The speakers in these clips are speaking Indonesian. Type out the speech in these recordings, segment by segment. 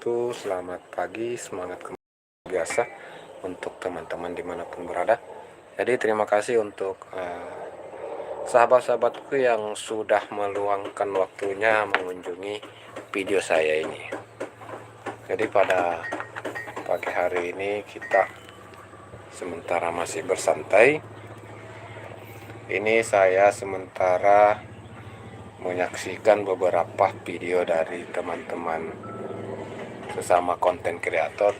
wabarakatuh. Selamat pagi, semangat kembali biasa untuk teman-teman dimanapun berada. Jadi terima kasih untuk sahabat-sahabatku yang sudah meluangkan waktunya mengunjungi video saya ini. Jadi pada pagi hari ini kita sementara masih bersantai. Ini saya sementara menyaksikan beberapa video dari teman-teman sesama konten kreator.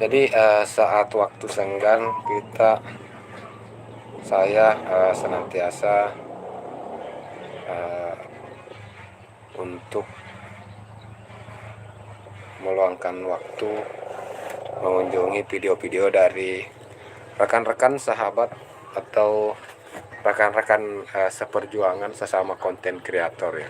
Jadi saat waktu senggang saya senantiasa untuk meluangkan waktu mengunjungi video-video dari rekan-rekan sahabat atau rekan-rekan seperjuangan sesama konten kreator ya.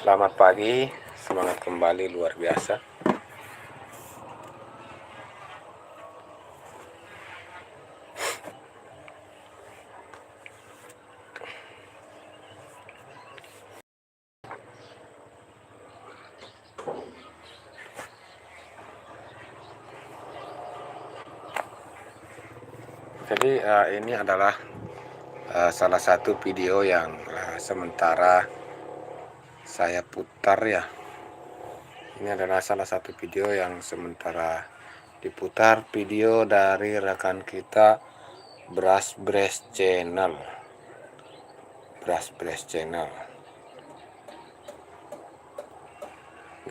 Selamat pagi, semangat kembali luar biasa. Jadi ini adalah salah satu video yang sementara saya putar ya. Ini adalah salah satu video yang sementara diputar, video dari rekan kita Brass Channel.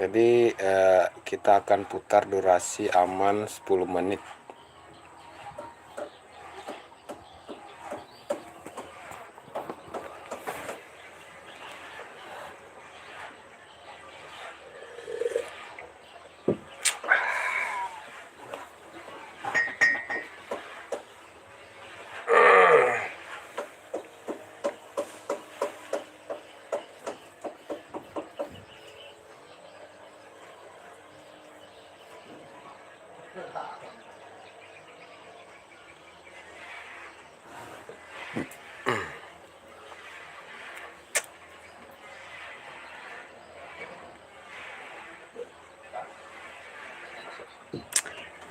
Jadi kita akan putar durasi aman 10 menit.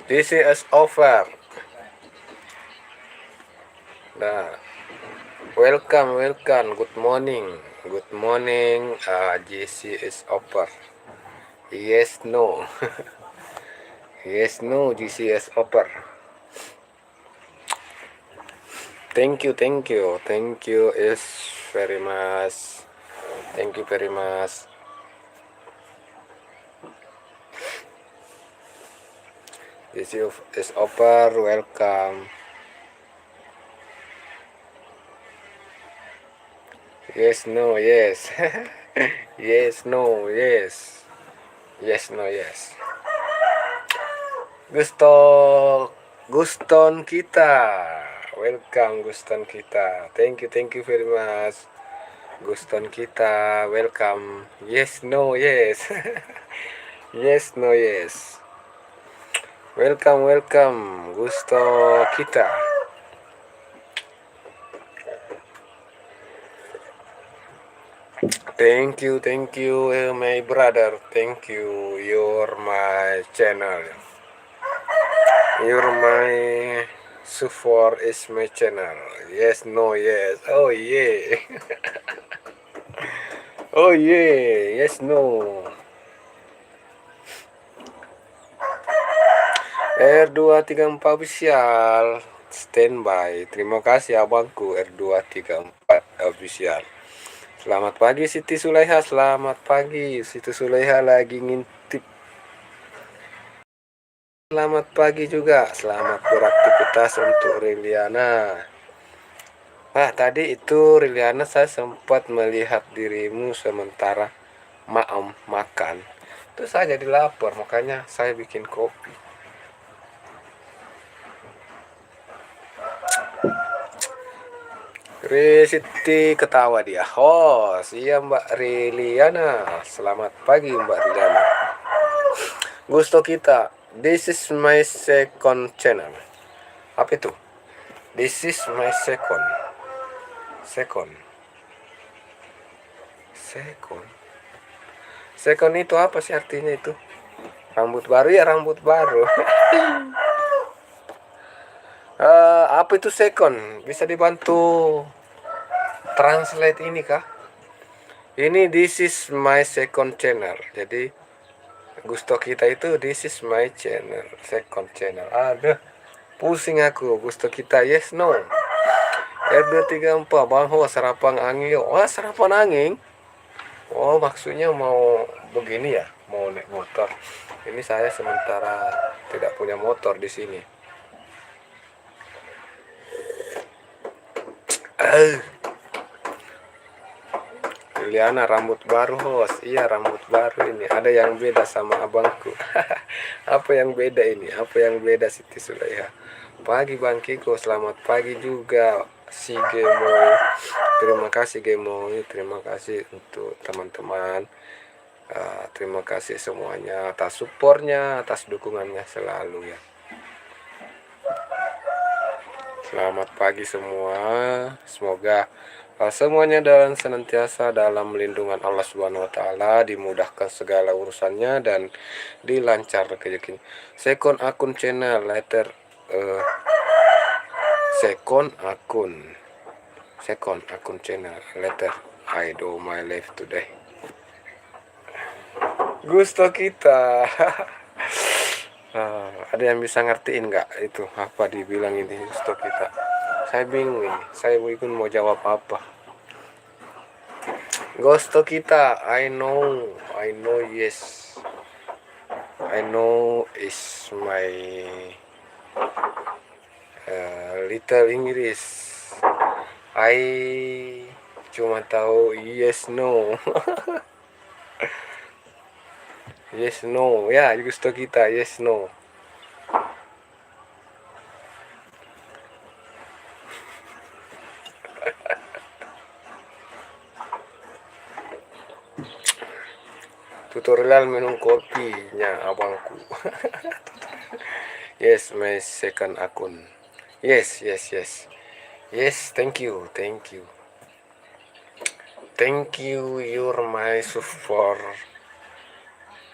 This is over. Nah, welcome. Good morning. GC is over. Yes, no. Yes, no. GC is over. Thank you is very much. Thank you very much. This is over. Welcome. Yes, no, yes. Yes, no, yes. Yes, no, yes. Guston kita. Welcome Guston kita. Thank you very much. Guston kita, welcome. Yes, no, yes. Yes, no, yes. Welcome Gusto kita. Thank you my brother. Thank you. You're my channel. You're my support is my channel. Yes, no, yes. Oh yeah. Oh yeah. Yes, no. R234 official standby. Terima kasih abangku R234 official. Selamat pagi Siti Sulaiha. Selamat pagi Siti Sulaiha lagi ngintip. Selamat pagi juga. Selamat beraktivitas untuk Riliana. Tadi itu Riliana saya sempat melihat dirimu sementara makan. Terus saya jadi lapar, makanya saya bikin kopi. Siti ketawa dia. Oh, iya Mbak Riliana. Selamat pagi Mbak Riliana. Gusto kita. This is my second channel. Apa itu? This is my second. Second. Second. Second itu apa sih artinya itu? Rambut baru ya, rambut baru. Apa itu second? Bisa dibantu translate ini kah? Ini this is my second channel. Jadi gusto kita itu this is my channel, second channel. Aduh, pusing aku. Gusto kita yes no. R234 Bang Ho sarapan angin. Wah, sarapan angin. Oh, maksudnya mau begini ya, mau naik motor. Ini saya sementara tidak punya motor di sini. Liliana rambut baru host. Iya, rambut baru ini. Ada yang beda sama abangku. Apa yang beda ini? Apa yang beda Siti Sulaiha? Pagi Bang Kiko, selamat pagi juga si Gemoy. Terima kasih Gemoy, terima kasih untuk teman-teman. Terima kasih semuanya atas supportnya, atas dukungannya selalu ya. Selamat pagi semua. Semoga semuanya dalam senantiasa dalam lindungan Allah Subhanahu wa taala, dimudahkan segala urusannya dan dilancar rezekinya. Second akun channel letter second akun channel letter I do my life today. Gusto kita. Ada yang bisa ngertiin nggak itu apa dibilang ini gusto kita? Saya bingung ini. Saya bingung mau jawab apa. Gusto kita, I know yes. I know is my little English. I cuma tahu yes no. Yes no ya, gusto kita yes no. Tutorial minum kopinya abangku. Yes, my second akun. Yes. Thank you. You're my support.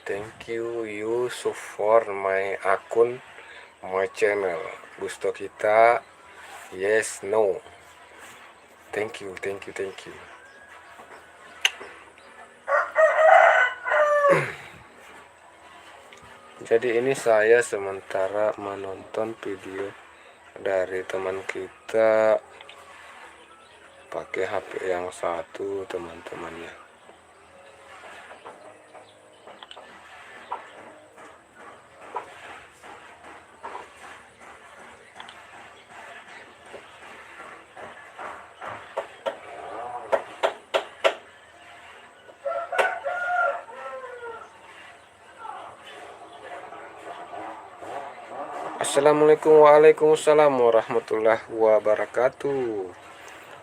Thank you support my akun, my channel. Gusto kita. Yes, no. Thank you. Jadi ini saya sementara menonton video dari teman kita pakai HP yang satu teman-temannya. Assalamualaikum waalaikumsalam warahmatullahi wabarakatuh.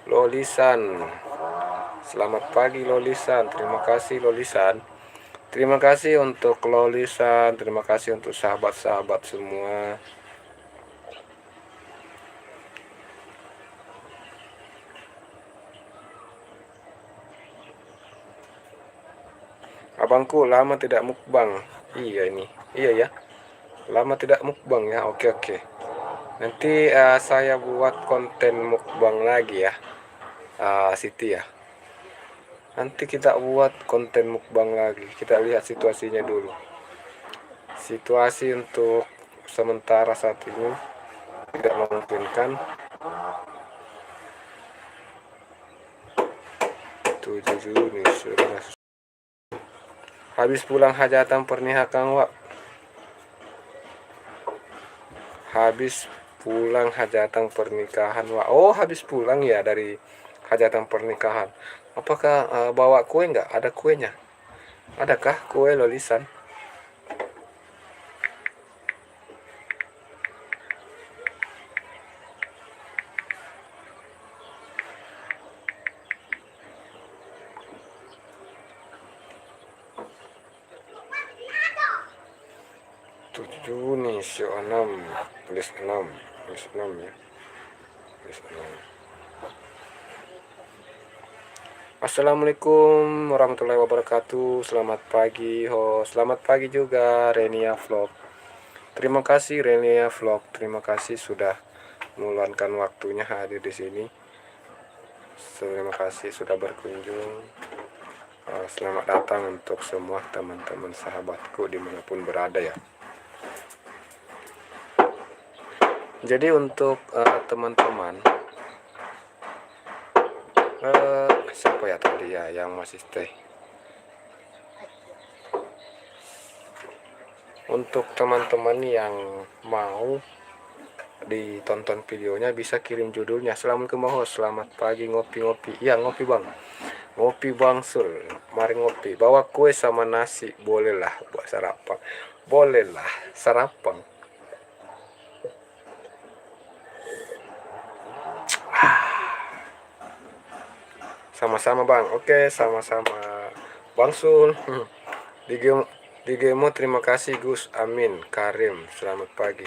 Lolisan, selamat pagi Lolisan. Terima kasih Lolisan. Terima kasih untuk Lolisan. Terima kasih untuk sahabat-sahabat semua. Abangku lama tidak mukbang. Iya ini. Iya ya. Lama tidak mukbang ya. Oke. Nanti saya buat konten mukbang lagi ya, Siti ya. Nanti kita buat konten mukbang lagi. Kita lihat situasinya dulu. Situasi untuk sementara saat ini tidak memungkinkan. 7 Juni sudah habis pulang hajatan pernikahan Wak. Habis pulang hajatan pernikahan Wak. Oh, habis pulang ya dari hajatan pernikahan. Apakah bawa kue nggak? Ada kuenya? Adakah kue Lolisan? Juni 6 tulis 6 Tulis 6 ya. Tulis 6. Assalamualaikum warahmatullahi wabarakatuh. Selamat pagi host. Selamat pagi juga Renia Vlog. Terima kasih Renia Vlog. Terima kasih sudah meluangkan waktunya hadir di sini. Terima kasih sudah berkunjung. Selamat datang untuk semua teman-teman sahabatku dimanapun berada ya. Jadi untuk teman-teman, siapa ya tadi ya yang masih stay? Untuk teman-teman yang mau ditonton videonya bisa kirim judulnya. Assalamualaikum bang host, selamat pagi ngopi-ngopi. Iya ngopi bang, ngopi bang Sul, mari ngopi. Bawa kue sama nasi, bolehlah buat sarapan. Bolehlah sarapan. Sama-sama bang, oke sama-sama bang Sul. Di Gemo terima kasih Gus Amin Karim, selamat pagi.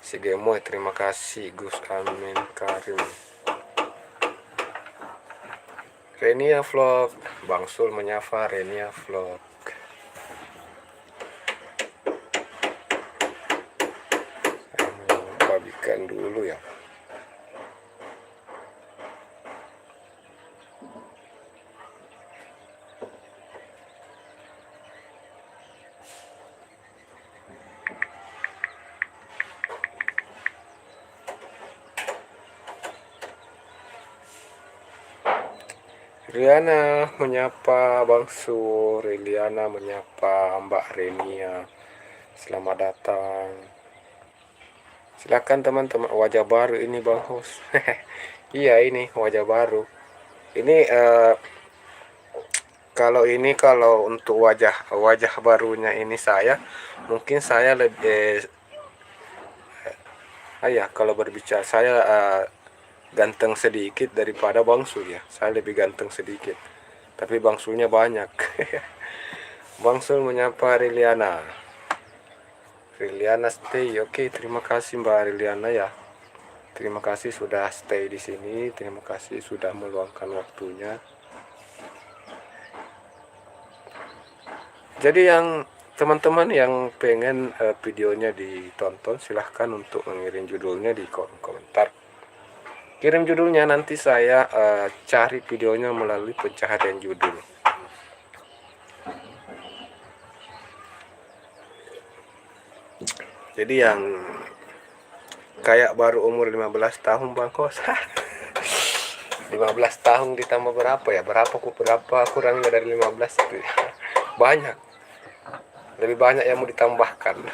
Si Gemo terima kasih Gus Amin Karim. Renia Vlog, Bang Sul menyapa Renia Vlog. Babikan dulu ya. Riana menyapa Bang Sur, Riliana menyapa Mbak Renia. Selamat datang. Silakan teman-teman, wajah baru ini Bang Host. Iya ini wajah baru. Ini kalau untuk wajah barunya ini saya, mungkin saya lebih kalau berbicara saya ganteng sedikit daripada Bang Sul ya. Saya lebih ganteng sedikit. Tapi Bang Sulnya banyak. Bang Sul menyapa Riliana. Riliana stay. Oke, terima kasih Mbak Riliana ya. Terima kasih sudah stay di sini. Terima kasih sudah meluangkan waktunya. Jadi yang teman-teman yang pengen videonya ditonton silahkan untuk mengirim judulnya di kolom komentar. Kirim judulnya, nanti saya cari videonya melalui pencaharian judul. Jadi yang kayak baru umur 15 tahun Bang Kos. 15 tahun ditambah berapa ya? Berapa kurangnya dari 15 itu ya. Banyak. Lebih banyak yang mau ditambahkan.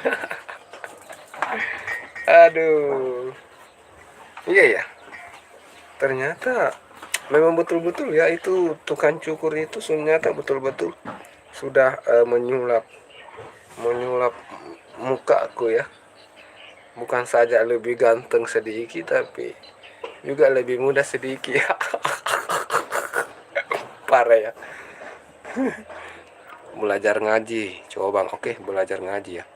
Aduh. Iya ya. Ternyata memang betul-betul ya itu tukang cukur itu ternyata betul-betul sudah menyulap muka aku ya. Bukan saja lebih ganteng sedikit tapi juga lebih mudah sedikit. Parah ya. Belajar ngaji coba bang. Oke, belajar ngaji ya.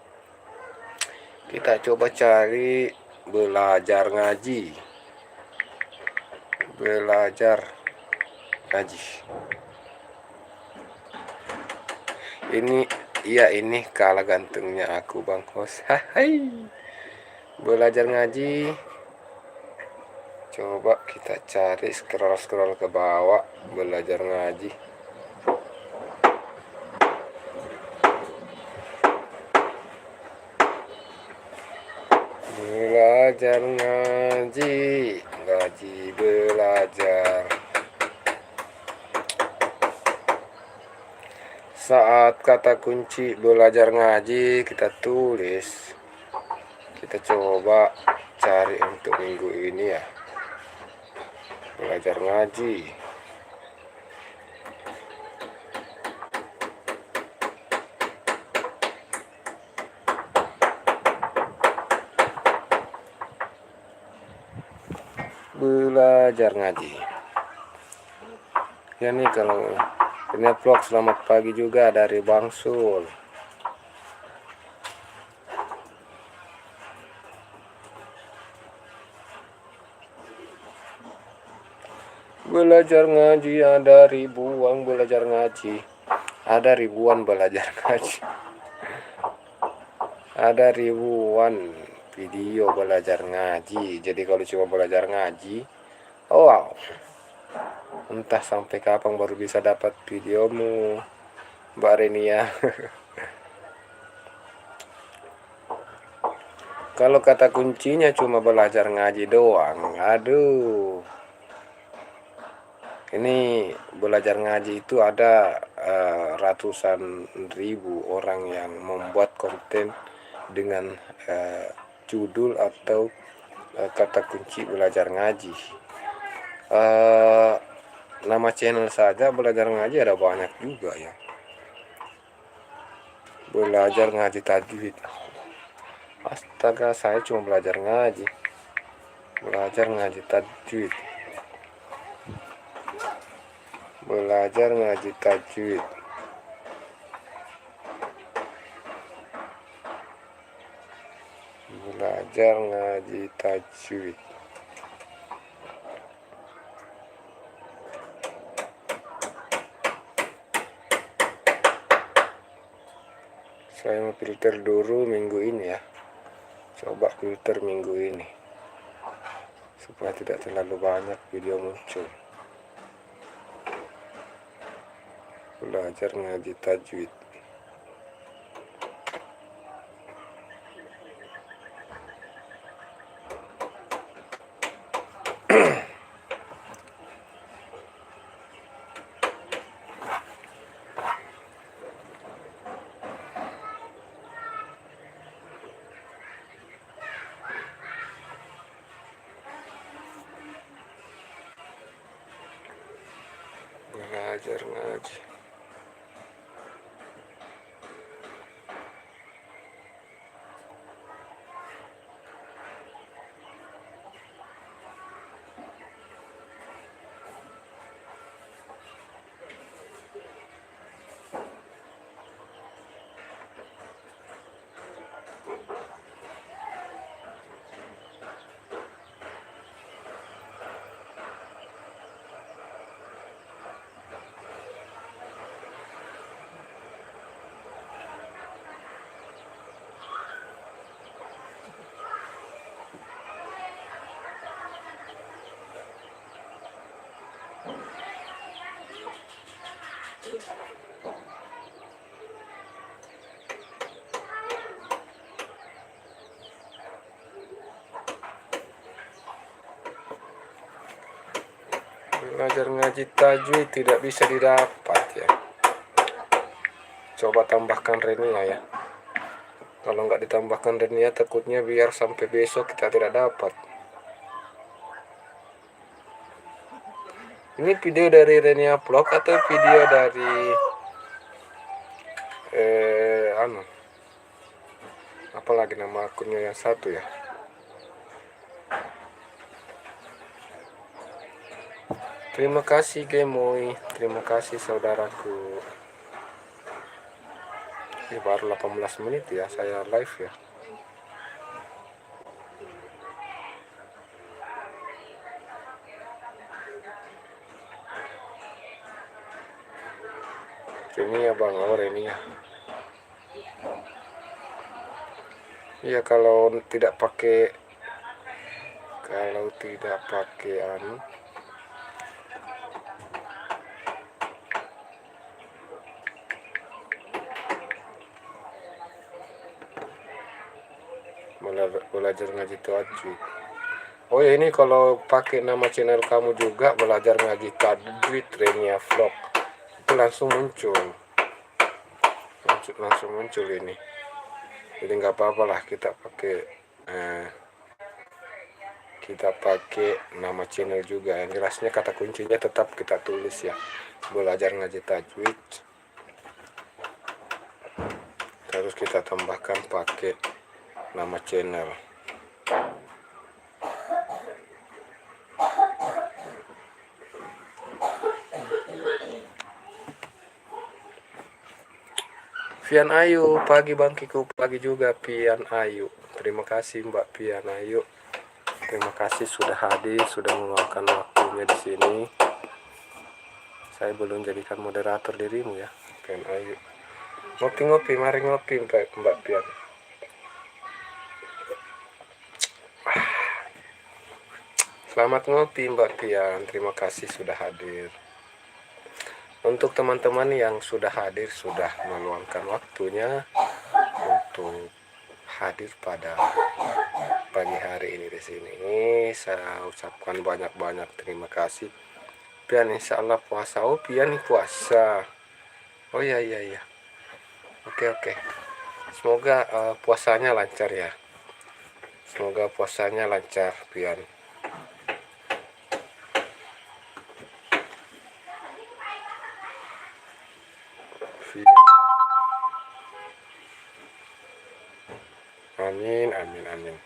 Kita coba cari belajar ngaji. Belajar ngaji. Ini kalah gantengnya aku Bang Hos. Hai. Belajar ngaji. Coba kita cari scroll ke bawah belajar ngaji. Belajar ngaji, belajar. Saat kata kunci belajar ngaji kita tulis. Kita coba cari untuk minggu ini ya. Belajar ngaji. Belajar ngaji. Ya nih kalau ini vlog selamat pagi juga dari Bang Sul. Belajar ngaji ada ribuan belajar ngaji. Ada ribuan belajar ngaji. Ada ribuan video belajar ngaji. Jadi kalau cuma belajar ngaji, oh wow, entah sampai kapan baru bisa dapat videomu, Mbak Renia. Kalau kata kuncinya cuma belajar ngaji doang, aduh. Ini belajar ngaji itu ada ratusan ribu orang yang membuat konten dengan judul atau kata kunci belajar ngaji. Nama channel saja belajar ngaji ada banyak juga ya. Belajar ngaji tajwid. Astaga, saya cuma belajar ngaji. Belajar ngaji tajwid. Belajar ngaji tajwid. Belajar ngaji tajwid. Saya mau filter dulu minggu ini ya. Coba filter minggu ini supaya tidak terlalu banyak video muncul. Belajar ngaji tajwid. Belajar ngaji. Belajar ngaji tajwid tidak bisa didapat ya. Coba tambahkan Renia ya. Kalau nggak ditambahkan Renia takutnya biar sampai besok kita tidak dapat. Ini video dari Renia Vlog atau video dari apalagi nama akunnya yang satu ya. Terima kasih Gemoy, terima kasih saudaraku. Ini baru 18 menit ya saya live ya. Renia bang, oh Renia. Iya kalau tidak pakai belajar ngaji tajwid. Oh ya, ini kalau pakai nama channel kamu juga belajar ngaji tajwid Renia Vlog itu langsung muncul ini. Jadi nggak apa-apa lah kita pakai nama channel juga. Yang jelasnya kata kuncinya tetap kita tulis ya, belajar ngaji tajwid. Terus kita tambahkan pakai nama channel. Pian Ayu, pagi bangkiku, pagi juga Pian Ayu. Terima kasih Mbak Pian Ayu. Terima kasih sudah hadir, sudah meluangkan waktunya di sini. Saya belum jadikan moderator dirimu ya. Pian Ayu. Ngopi-ngopi, mari ngopi Mbak Pian. Selamat ngopi Mbak Pian, terima kasih sudah hadir. Untuk teman-teman yang sudah hadir, sudah meluangkan waktunya untuk hadir pada pagi hari ini di sini. Saya ucapkan banyak-banyak terima kasih. Pian insya Allah puasa. Oh Pian puasa. Oh iya iya iya. Oke oke. Semoga puasanya lancar ya. Semoga puasanya lancar Pian. Amin amin amin.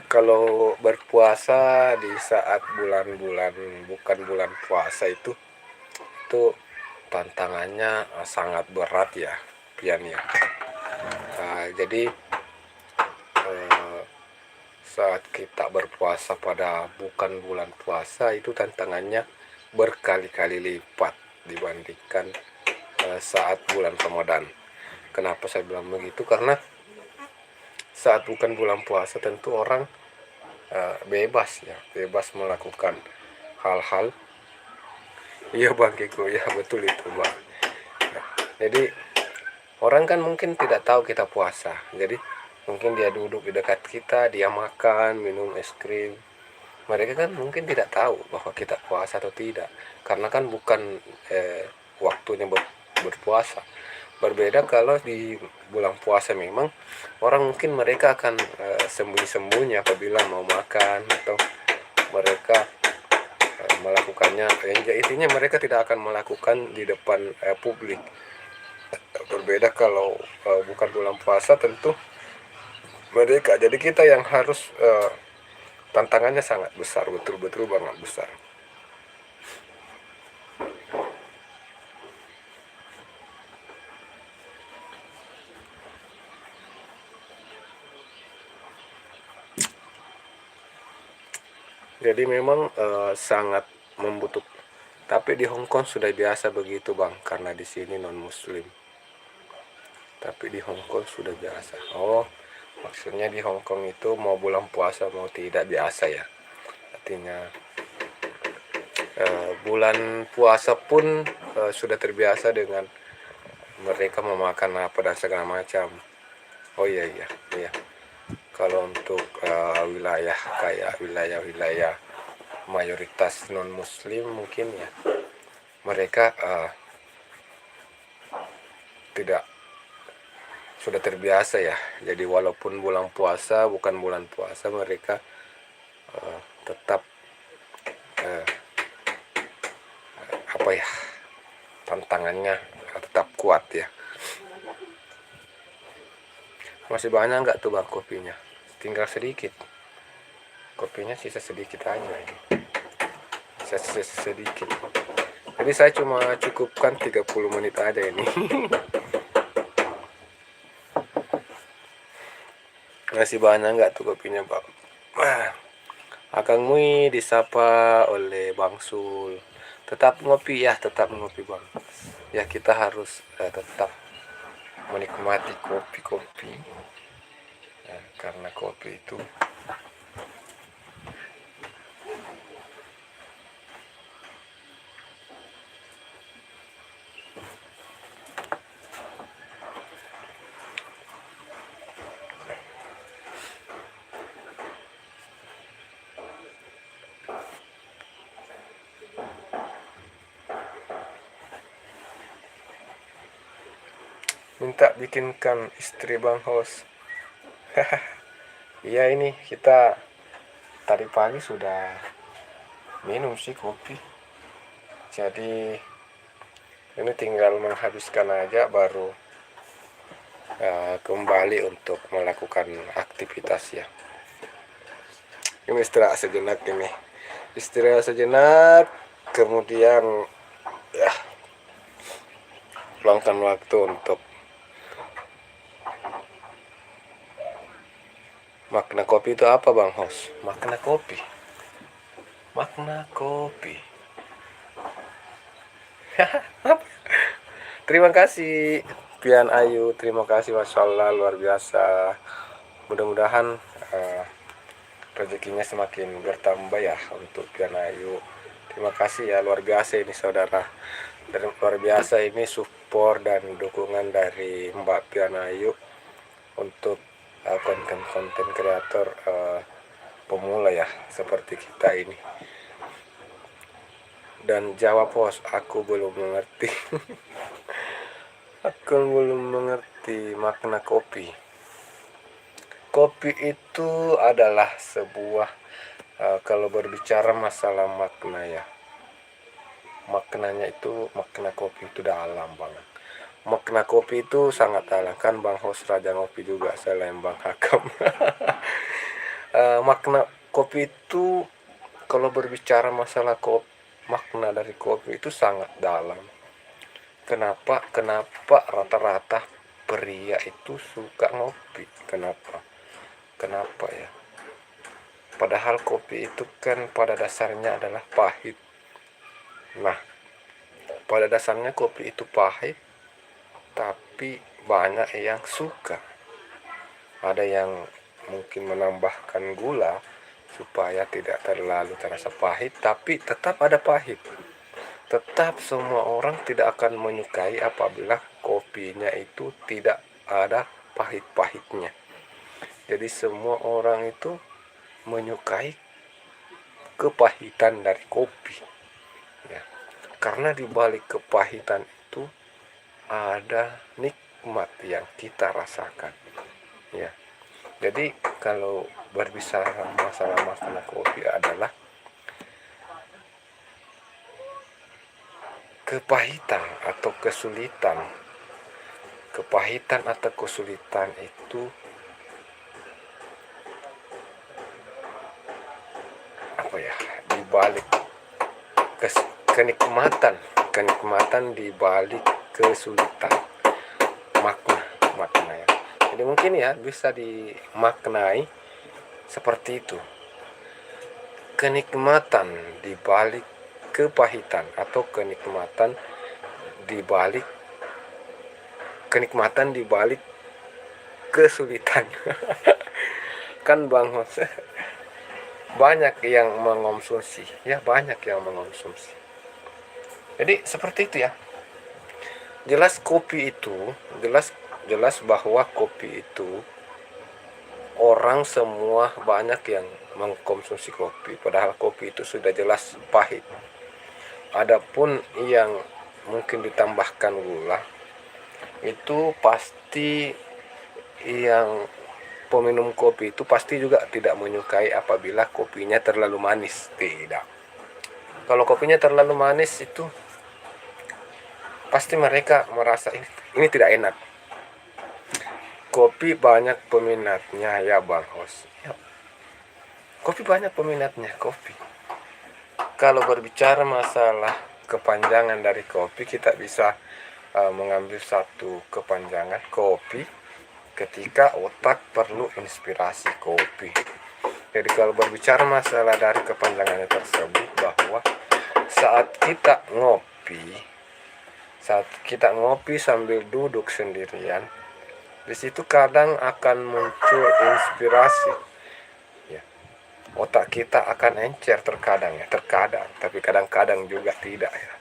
Kalau berpuasa di saat bulan-bulan bukan bulan puasa itu tantangannya sangat berat ya Pian ya. Jadi saat kita berpuasa pada bukan bulan puasa itu tantangannya berkali-kali lipat dibandingkan saat bulan Ramadan. Kenapa saya bilang begitu? Karena saat bukan bulan puasa tentu orang bebas ya, bebas melakukan hal-hal. Iya Bang Kiko, ya betul itu Bang. Jadi orang kan mungkin tidak tahu kita puasa. Jadi mungkin dia duduk di dekat kita, dia makan, minum es krim. Mereka kan mungkin tidak tahu bahwa kita puasa atau tidak. Karena kan bukan waktunya berpuasa. Berbeda kalau di bulan puasa memang orang mungkin mereka akan sembunyi-sembunyi apabila mau makan atau mereka melakukannya. Intinya mereka tidak akan melakukan di depan publik. Berbeda kalau bukan bulan puasa tentu mereka. Jadi kita yang harus tantangannya sangat besar, betul-betul banget besar. Jadi memang sangat membutuhkan. Tapi di Hong Kong sudah biasa begitu Bang, karena di sini non Muslim. Tapi di Hong Kong sudah biasa. Oh, maksudnya di Hong Kong itu mau bulan puasa mau tidak biasa ya. Artinya bulan puasa pun sudah terbiasa dengan mereka memakan apa dan segala macam. Oh iya iya iya. Kalau untuk wilayah kayak wilayah-wilayah mayoritas non Muslim mungkin ya mereka tidak sudah terbiasa ya. Jadi walaupun bulan puasa bukan bulan puasa mereka tetap apa ya, tantangannya tetap kuat ya. Masih banyak nggak tuh Bang kopinya? Tinggal sedikit. Kopinya sisa sedikit aja ini. Sisa sedikit. Jadi saya cuma cukupkan 30 menit aja ini. Masih banyak nggak tuh kopinya Bang? Akang Mui disapa oleh Bang Sul. Tetap ngopi ya, tetap ngopi Bang. Ya kita harus tetap menikmati kopi-kopi. Ya, karena kopi itu minta bikinkan istri Bang Hos. Iya ini kita tadi pagi sudah minum sih kopi. Jadi ini tinggal menghabiskan aja baru kembali untuk melakukan aktivitas ya. Ini istirahat sejenak ini. Istirahat sejenak kemudian ya luangkan waktu untuk Makna kopi itu apa Bang Hos? Makna kopi. Makna kopi. Terima kasih Pian Ayu, terima kasih Masya Allah, luar biasa. Mudah-mudahan rezekinya semakin bertambah ya untuk Pian Ayu. Terima kasih ya, luar biasa ini saudara. Dan luar biasa ini support dan dukungan dari Mbak Pian Ayu untuk konten-konten kreator pemula ya seperti kita ini. Dan jawab Bos, aku belum mengerti. Aku belum mengerti makna kopi. Kopi itu adalah sebuah kalau berbicara masalah makna ya, maknanya itu, makna kopi itu dalam banget. Makna kopi itu sangat dalam, kan Bang Hos Raja Ngopi juga selain Bang Hakam. Makna kopi itu kalau berbicara masalah kopi, makna dari kopi itu sangat dalam. Kenapa rata-rata pria itu suka ngopi? Kenapa ya? Padahal kopi itu kan pada dasarnya adalah pahit. Nah, pada dasarnya kopi itu pahit, tapi banyak yang suka. Ada yang mungkin menambahkan gula supaya tidak terlalu terasa pahit, tapi tetap ada pahit. Tetap semua orang tidak akan menyukai apabila kopinya itu tidak ada pahit-pahitnya. Jadi semua orang itu menyukai kepahitan dari kopi ya, karena di balik kepahitan itu ada nikmat yang kita rasakan ya. Jadi kalau berbicara masalah makna kopi adalah kepahitan atau kesulitan. Kepahitan atau kesulitan itu apa ya, dibalik kenikmatan dibalik kesulitan, makna ya. Jadi mungkin ya bisa dimaknai seperti itu, kenikmatan dibalik kepahitan atau kenikmatan dibalik kesulitan. Kan Bang Hos banyak yang mengonsumsi ya, banyak yang mengonsumsi. Jadi seperti itu ya. Jelas kopi itu, jelas bahwa kopi itu orang semua banyak yang mengkonsumsi kopi, padahal kopi itu sudah jelas pahit. Adapun yang mungkin ditambahkan gula, itu pasti yang peminum kopi itu pasti juga tidak menyukai apabila kopinya terlalu manis. Tidak. Kalau kopinya terlalu manis itu pasti mereka merasa ini tidak enak. Kopi banyak peminatnya ya Bang Hos. Ya. Kopi banyak peminatnya, kopi. Kalau berbicara masalah kepanjangan dari kopi, kita bisa mengambil satu kepanjangan kopi ketika otak perlu inspirasi kopi. Jadi kalau berbicara masalah dari kepanjangannya tersebut, bahwa saat kita ngopi sambil duduk sendirian, di situ kadang akan muncul inspirasi ya. Otak kita akan encer terkadang, tapi kadang-kadang juga tidak ya.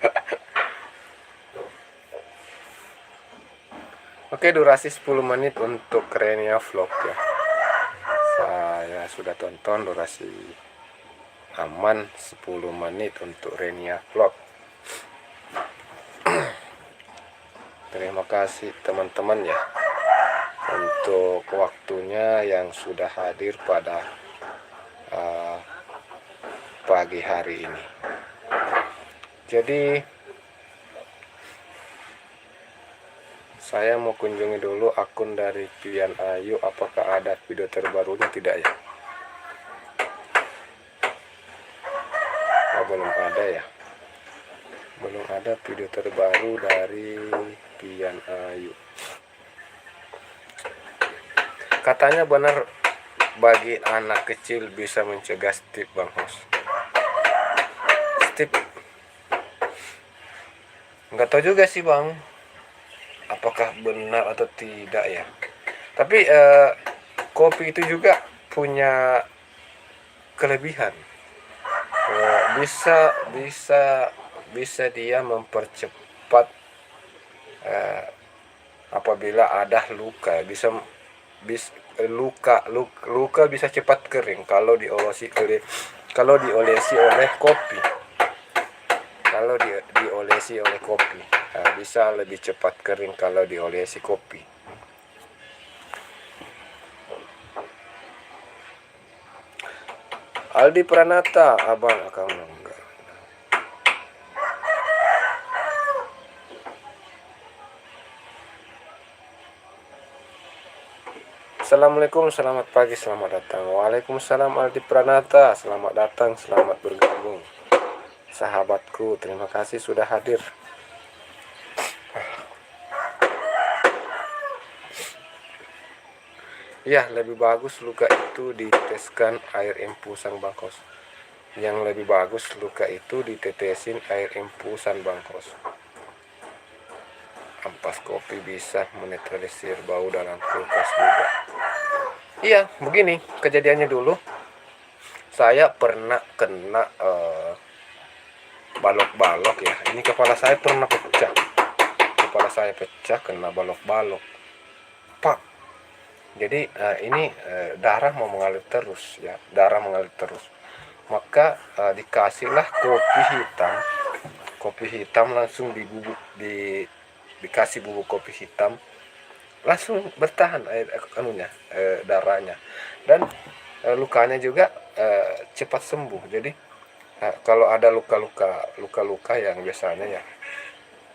Oke, durasi 10 menit untuk Renia Vlog ya. Saya sudah tonton, durasi aman 10 menit untuk Renia Vlog. Terima kasih teman-teman ya untuk waktunya yang sudah hadir pada pagi hari ini. Jadi saya mau kunjungi dulu akun dari Pian Ayu, apakah ada video terbarunya, tidak ya? Oh, belum ada ya. Belum ada video terbaru dari Pian Ayu. Katanya benar bagi anak kecil bisa mencegah stip Bang Hos. Stip nggak tahu juga sih Bang, apakah benar atau tidak ya. Tapi kopi itu juga punya kelebihan. Bisa bisa bisa dia mempercepat apabila ada luka, luka bisa cepat kering kalau diolesi oleh kopi. Kalau diolesi oleh kopi, bisa lebih cepat kering kalau diolesi kopi. Aldi Pranata, abang akan enggak. Assalamualaikum, selamat pagi, selamat datang. Waalaikumsalam Aldi Pranata, selamat datang, selamat bergabung. Sahabatku, terima kasih sudah hadir. Ya, lebih bagus luka itu diteskan air infusan Bang Hos. Yang lebih bagus luka itu ditetesin air infusan Bang Hos. Ampas kopi bisa menetralisir bau dalam kulkas juga. Iya, begini kejadiannya dulu. Saya pernah kena balok-balok ya. Ini kepala saya pernah pecah. Kepala saya pecah kena balok-balok. Pak. Jadi ini darah mau mengalir terus ya. Darah mengalir terus. Maka dikasihlah kopi hitam. Kopi hitam langsung dikasih bubuk kopi hitam, langsung bertahan darahnya, dan lukanya juga cepat sembuh. Jadi kalau ada luka-luka yang biasanya ya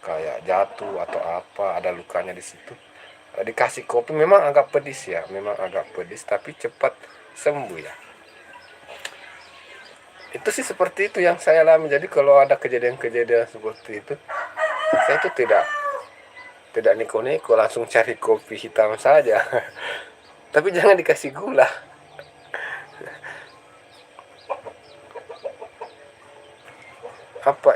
kayak jatuh atau apa, ada lukanya di situ, dikasih kopi, memang agak pedis ya, tapi cepat sembuh ya. Itu sih seperti itu yang saya alami. Jadi kalau ada kejadian-kejadian seperti itu, saya itu tidak neko-neko, langsung cari kopi hitam saja. Tapi jangan dikasih gula. Apa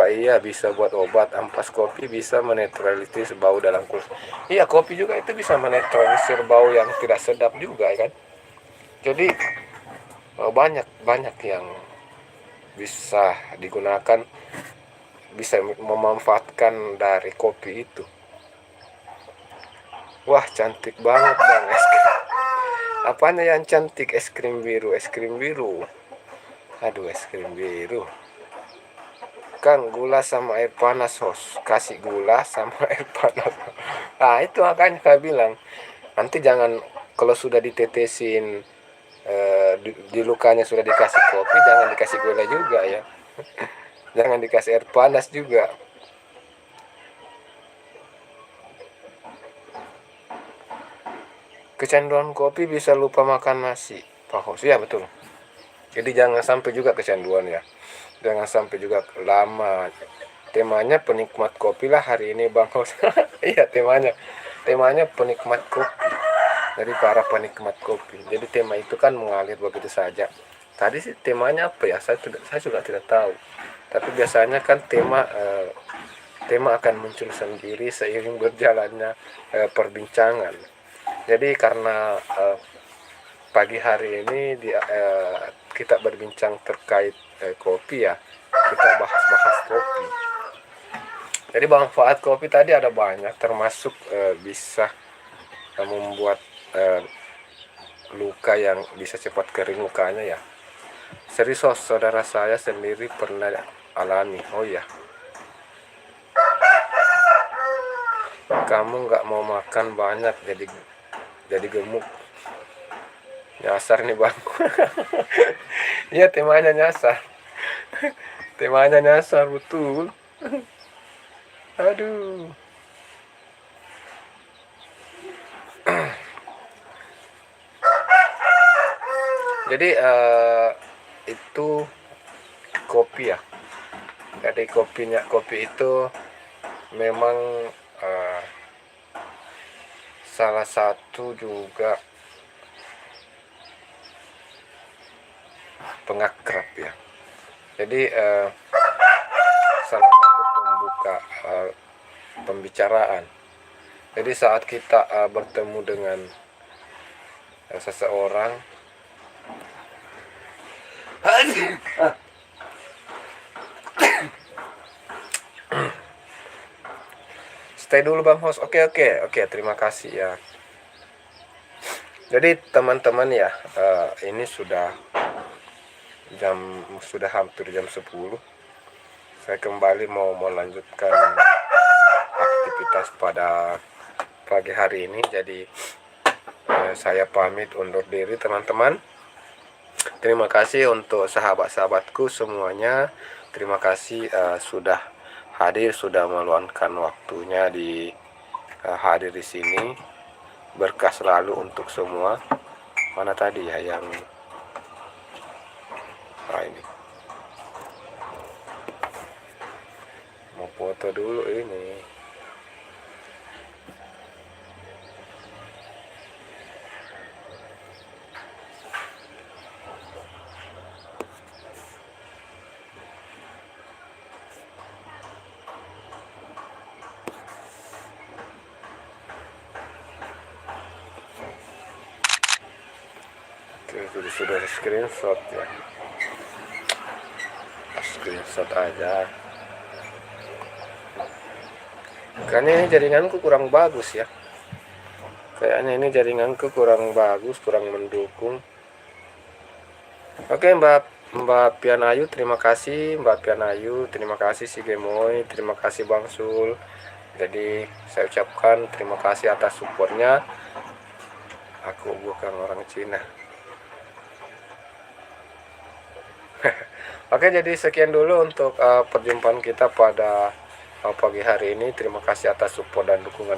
iya bisa buat obat ampas kopi bisa menetralisir bau dalam kulkas? Iya, kopi juga itu bisa menetralisir bau yang tidak sedap juga kan. Jadi banyak yang bisa digunakan, bisa memanfaatkan dari kopi itu. Wah, cantik banget Bang es krim. Apanya yang cantik? Es krim biru. Aduh, es krim biru. Kang, gula sama air panas Hos. Kasih gula sama air panas. Nah, itu makanya saya bilang, nanti jangan, kalau sudah ditetesin di lukanya sudah dikasih kopi, jangan dikasih gula juga ya. Jangan dikasih air panas juga. Kecanduan kopi bisa lupa makan nasi Pak Hos. Ya betul. Jadi jangan sampai juga kecanduan ya. Jangan sampai juga lama. Temanya penikmat kopi lah hari ini Bang Hos. Iya, temanya penikmat kopi. Dari para penikmat kopi. Jadi tema itu kan mengalir begitu saja. Tadi sih temanya apa ya? Saya juga tidak tahu. Tapi biasanya kan tema akan muncul sendiri seiring berjalannya perbincangan. Jadi karena pagi hari ini kita berbincang terkait kopi ya, kita bahas kopi. Jadi manfaat kopi tadi ada banyak, termasuk bisa membuat luka yang bisa cepat kering lukanya ya. Serius, saudara saya sendiri pernah alami. Oh ya, kamu nggak mau makan banyak jadi gemuk. Nyasar nih Bang. Iya, temanya nyasar. Temanya nyasar betul. Aduh. Jadi itu kopi ya. Jadi kopi itu memang salah satu juga pengakrab ya. Jadi salah satu pembuka pembicaraan. Jadi saat kita bertemu dengan seseorang, stay dulu Bang Host. Oke, terima kasih ya. Jadi teman-teman ya, ini sudah hampir jam 10. Saya kembali mau melanjutkan aktivitas pada pagi hari ini. Jadi saya pamit undur diri teman-teman. Terima kasih untuk sahabat-sahabatku semuanya. Terima kasih sudah hadir, sudah meluangkan waktunya di hadir di sini. Berkah selalu untuk semua. Mana tadi ya yang ini mau foto dulu ini. Oke, sudah screenshot ya. Screenshot aja. Kayaknya ini jaringanku kurang bagus ya. Kayaknya ini jaringanku kurang bagus, kurang mendukung. Oke, Mbak Pian Ayu, terima kasih. Mbak Pian Ayu, terima kasih si Gemoy, terima kasih Bang Sul. Jadi saya ucapkan terima kasih atas supportnya. Aku bukan orang Cina. Oke, jadi sekian dulu untuk perjumpaan kita pada pagi hari ini. Terima kasih atas support dan dukungan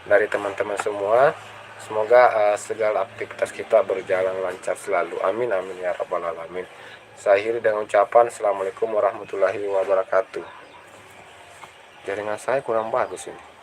dari teman-teman semua. Semoga segala aktivitas kita berjalan lancar selalu. Amin amin ya rabbal alamin. Saya akhiri dengan ucapan Assalamualaikum warahmatullahi wabarakatuh. Jaringan saya kurang bagus ini.